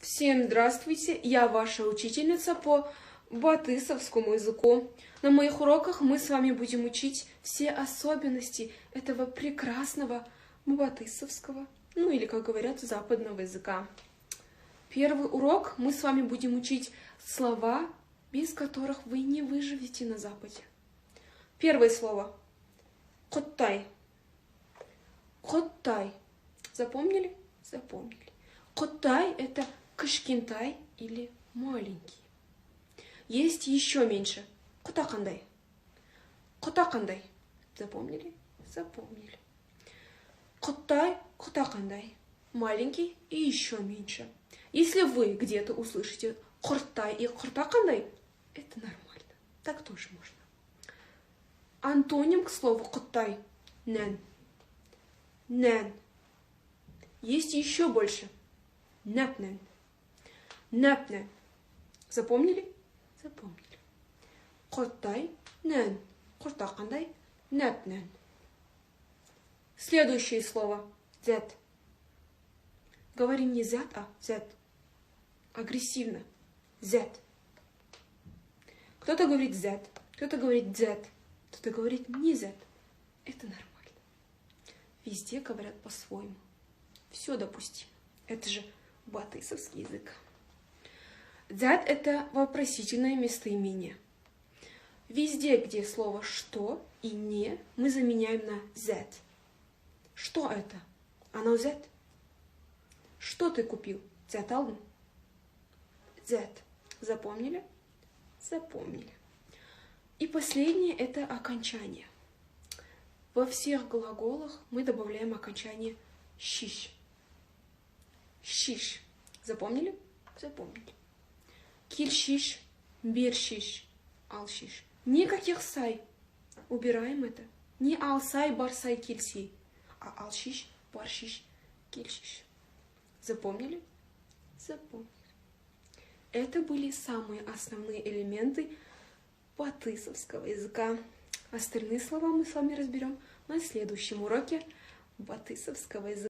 Всем здравствуйте, я ваша учительница по батысовскому языку. На моих уроках мы с вами будем учить все особенности этого прекрасного батысовского, ну или, как говорят, западного языка. Первый урок мы с вами будем учить слова, без которых вы не выживете на Западе. Первое слово – коттай. Коттай. Запомнили? Запомнили. Коттай – это кышкентай или маленький. Есть еще меньше. Котакандай. Котакандай. Запомнили? Запомнили. Коттай, котакандай. Маленький и еще меньше. Если вы где-то услышите кортай и котакандай, это нормально. Так тоже можно. Антоним к слову коттай – нэн. Нэн. Есть еще больше. Нэпнэн. Нэпнэн. Запомнили? Запомнили. Коттай, нэн. Котакандай, нэпнэн. Следующее слово. Зет. Говорим не зет, а зет. Агрессивно. Зет. Кто-то говорит зет, кто-то говорит зет, кто-то говорит не зет. Это нормально. Везде говорят по-своему. Все допустимо. Это же батысовский язык. Зет – это вопросительное местоимение. Везде, где слово «что» и «не», мы заменяем на зет. Что это? Оно зет. Что ты купил? Зет алдын? Зет. Запомнили? Запомнили. И последнее – это окончание. Во всех глаголах мы добавляем окончание «щиш». Щиш. Запомнили? Запомнили. Кильшиш, биршиш, алшиш. Никаких сай. Убираем это. Не алсай, барсай, кильси, а алшиш, баршиш, кильшиш. Запомнили? Запомнили. Это были самые основные элементы батысовского языка. Остальные слова мы с вами разберем на следующем уроке батысовского языка.